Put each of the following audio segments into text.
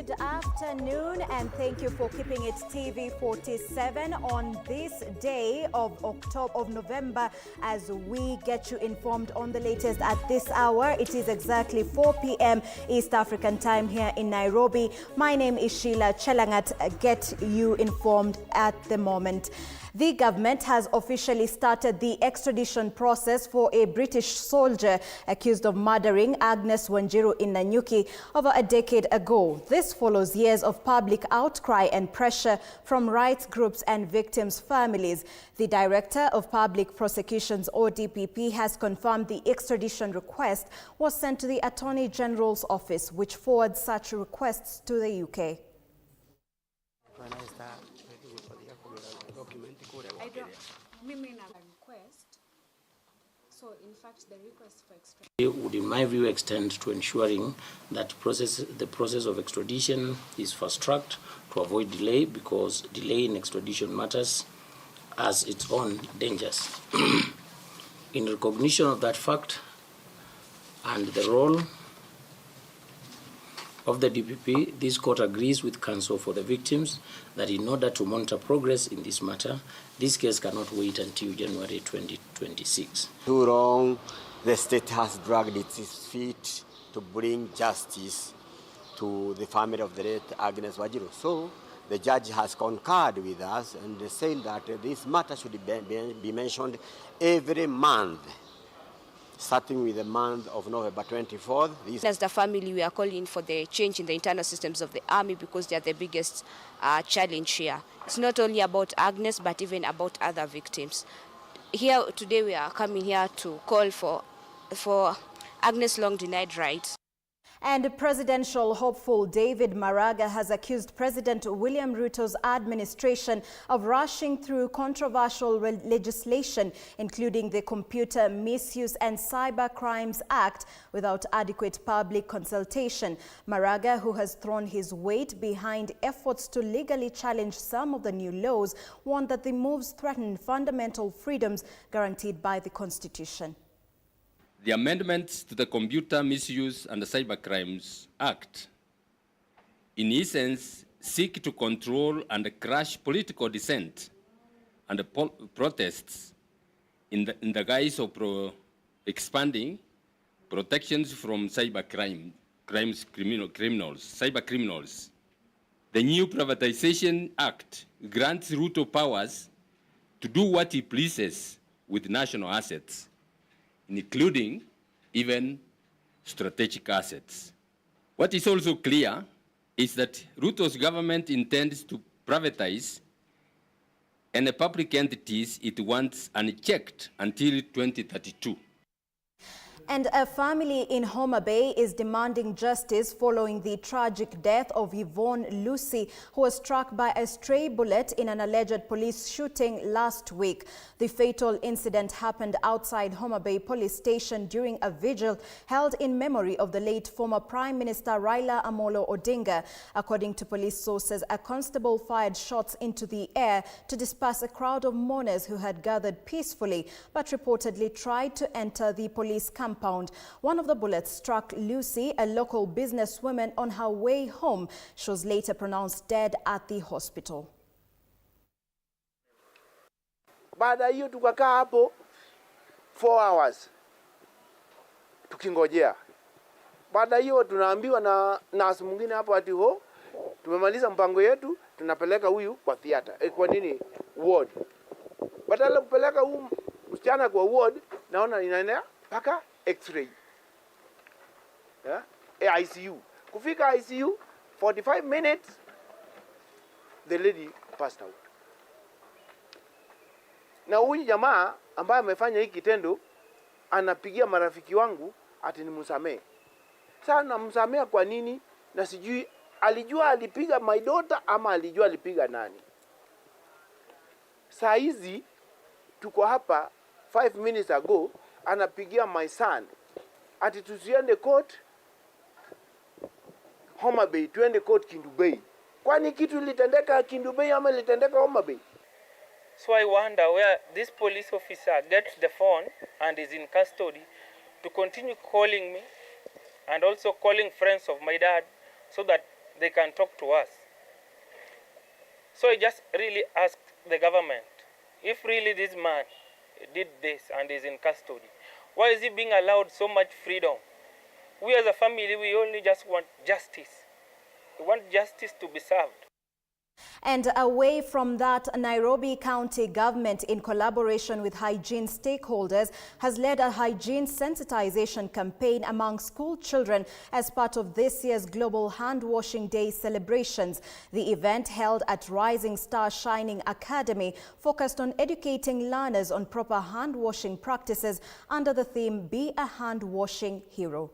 Good afternoon, and thank you for keeping it TV47 on this day of November as we get you informed on the latest at this hour. It is exactly 4 p.m. East African time here in Nairobi. My name is Sheilar. Chelangat get you informed at the moment. The government has officially started the extradition process for a British soldier accused of murdering Agnes Wanjiru in Nanyuki over a decade ago. This follows years of public outcry and pressure from rights groups and victims' families. The Director of Public Prosecutions, or DPP, has confirmed the extradition request was sent to the Attorney General's office, which forwards such requests to the UK. So, in fact, the request for extradition would, in my view, extend to ensuring that the process of extradition is fast-tracked to avoid delay, because delay in extradition matters has its own dangers. In recognition of that fact and the role of the DPP, this court agrees with counsel for the victims that in order to monitor progress in this matter, this case cannot wait until January 2026. Too long, the state has dragged its feet to bring justice to the family of the late Agnes Wanjiru. So the judge has concurred with us and said that this matter should be mentioned every month, starting with the month of November 24th. As the family, we are calling for the change in the internal systems of the army, because they are the biggest challenge here. It's not only about Agnes, but even about other victims. Here today, we are coming here to call for Agnes' long-denied rights. And presidential hopeful David Maraga has accused President William Ruto's administration of rushing through controversial legislation, including the Computer Misuse and Cyber Crimes Act, without adequate public consultation. Maraga, who has thrown his weight behind efforts to legally challenge some of the new laws, warned that the moves threaten fundamental freedoms guaranteed by the Constitution. The amendments to the Computer Misuse and Cyber Crimes Act, in essence, seek to control and crush political dissent and protests in the guise of expanding protections from cyber criminals. The new Privatization Act grants Ruto powers to do what he pleases with national assets, including even strategic assets. What is also clear is that Ruto's government intends to privatize any public entities it wants unchecked until 2032. And a family in Homa Bay is demanding justice following the tragic death of Yvonne Lucy, who was struck by a stray bullet in an alleged police shooting last week. The fatal incident happened outside Homa Bay Police Station during a vigil held in memory of the late former Prime Minister Raila Amolo Odinga. According to police sources, a constable fired shots into the air to disperse a crowd of mourners who had gathered peacefully, but reportedly tried to enter the police compound. One of the bullets struck Lucy, a local businesswoman, on her way home. She was later pronounced dead at the hospital. Baada hiyo tukakaa hapo 4 hours tukingojea. Baada hiyo tunaambiwa na nurse mwingine hapo ati tumemaliza mpango yetu, tunapeleka huyu kwa theater. Kwa nini? Ward. Badala kupeleka huyu msichana kwa ward, naona inaenea paka X-ray. Yeah? ICU. Kufika ICU, 45 minutes, the lady passed out. Na huyu jamaa ambaye amefanya hiki kitendo anapigia marafiki wangu ati nimsamee. Sasa namsamea kwa nini? Na sijui alijua alipiga my daughter ama alijua alipiga nani. Saa hizi tuko hapa 5 minutes ago, anapigia my son ati tusiende court Homa Bay, tuende court Kindu Bay. Kwani kitu litendeka Kindu Bay ama litendeka Homa Bay? So I wonder where this police officer gets the phone and is in custody to continue calling me and also calling friends of my dad so that they can talk to us. So I just really asked the government, if really this man did this and is in custody, why is he being allowed so much freedom? We as a family, we only just want justice. We want justice to be served. And away from that, Nairobi County government, in collaboration with hygiene stakeholders, has led a hygiene sensitization campaign among school children as part of this year's Global Hand Washing Day celebrations. The event, held at Rising Star Shining Academy, focused on educating learners on proper hand washing practices under the theme Be a Hand Washing Hero.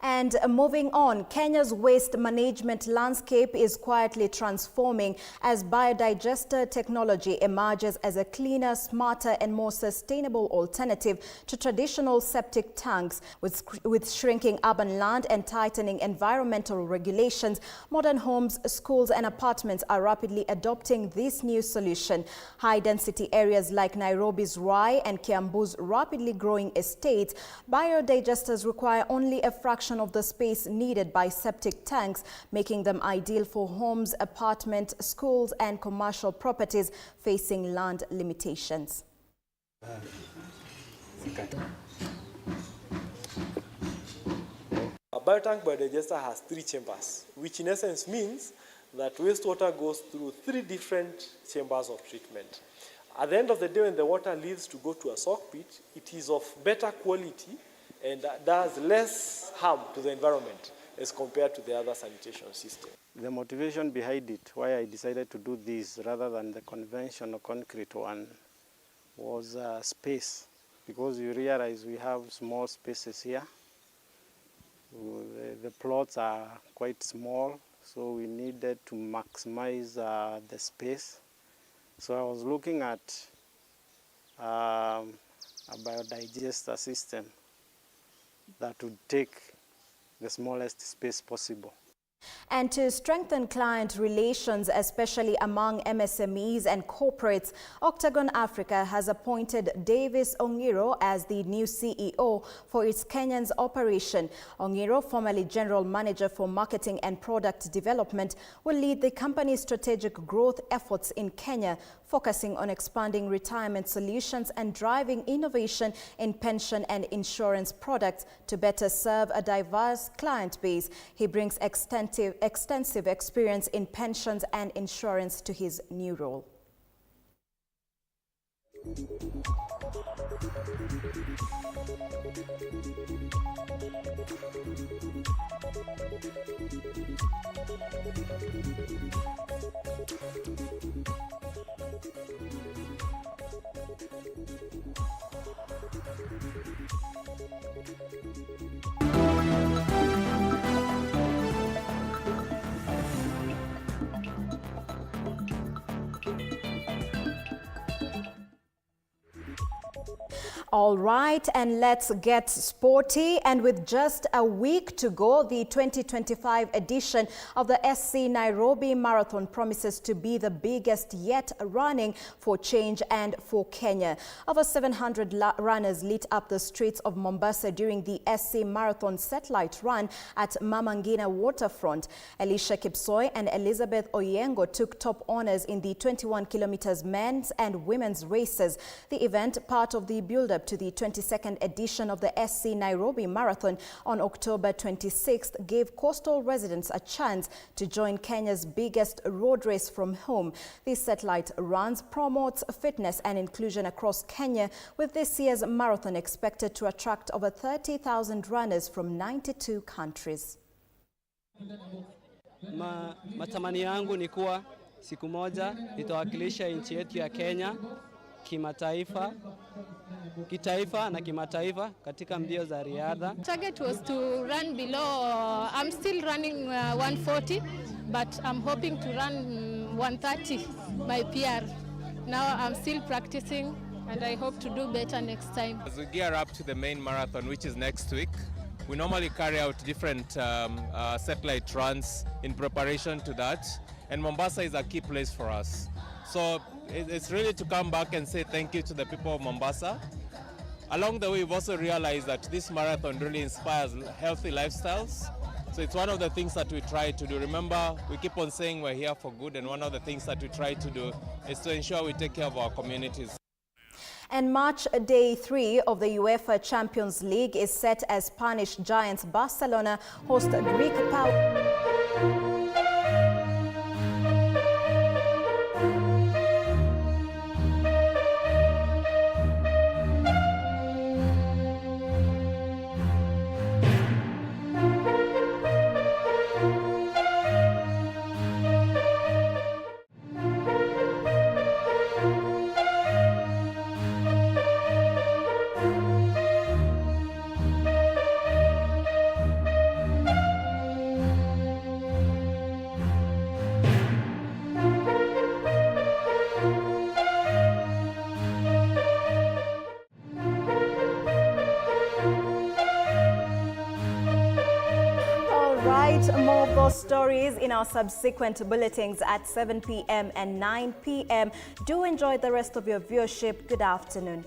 And moving on, Kenya's waste management landscape is quietly transforming as biodigester technology emerges as a cleaner, smarter and more sustainable alternative to traditional septic tanks. With shrinking urban land and tightening environmental regulations, modern homes, schools and apartments are rapidly adopting this new solution. High-density areas like Nairobi's Rai and Kiambu's rapidly growing estates, biodigesters require only a fraction of the space needed by septic tanks, making them ideal for homes, apartments, schools and commercial properties facing land limitations. A biotank biodigester has 3 chambers, which in essence means that wastewater goes through 3 different chambers of treatment. At the end of the day, when the water leaves to go to a soak pit, it is of better quality and does less harm to the environment as compared to the other sanitation system. The motivation behind it, why I decided to do this rather than the conventional concrete one, was space. Because you realize we have small spaces here. The plots are quite small, so we needed to maximize the space. So I was looking at a biodigester system that would take the smallest space possible. And to strengthen client relations, especially among MSMEs and corporates, Octagon Africa has appointed Davis Ongiro as the new CEO for its Kenyan's operation. Ongiro, formerly General Manager for Marketing and Product Development, will lead the company's strategic growth efforts in Kenya, focusing on expanding retirement solutions and driving innovation in pension and insurance products to better serve a diverse client base. He brings extensive experience in pensions and insurance to his new role. All right, and let's get sporty. And with just a week to go, the 2025 edition of the SC Nairobi Marathon promises to be the biggest yet running for change and for Kenya. Over 700 runners lit up the streets of Mombasa during the SC Marathon satellite run at Mama Ngina waterfront. Elisha Kipsoi and Elizabeth Oyengo took top honors in the 21 kilometers men's and women's races. The event, part of the build-up to the 22nd edition of the SC Nairobi Marathon on October 26th, gave coastal residents a chance to join Kenya's biggest road race from home. These satellite runs promotes fitness and inclusion across Kenya, with this year's marathon expected to attract over 30,000 runners from 92 countries. Matamanio yangu ni kuwa siku moja nitawakilisha nchi yetu ya Kenya kimataifa, kitaifa na kimataifa katika mbio za riadha. Target was to run below, I'm still running 140, but I'm hoping to run 130 my PR. Now I'm still practicing and I hope to do better next time. As we gear up to the main marathon, which is next week, we normally carry out different satellite runs in preparation to that, and Mombasa is a key place for us. So it's really to come back and say thank you to the people of Mombasa. Along the way, we've also realized that this marathon really inspires healthy lifestyles. So it's one of the things that we try to do. Remember, we keep on saying we're here for good, and one of the things that we try to do is to ensure we take care of our communities. And match day 3 of the UEFA Champions League is set as Spanish giants Barcelona host Greek power. More of those stories in our subsequent bulletins at 7 p.m. and 9 p.m. Do enjoy the rest of your viewership. Good afternoon.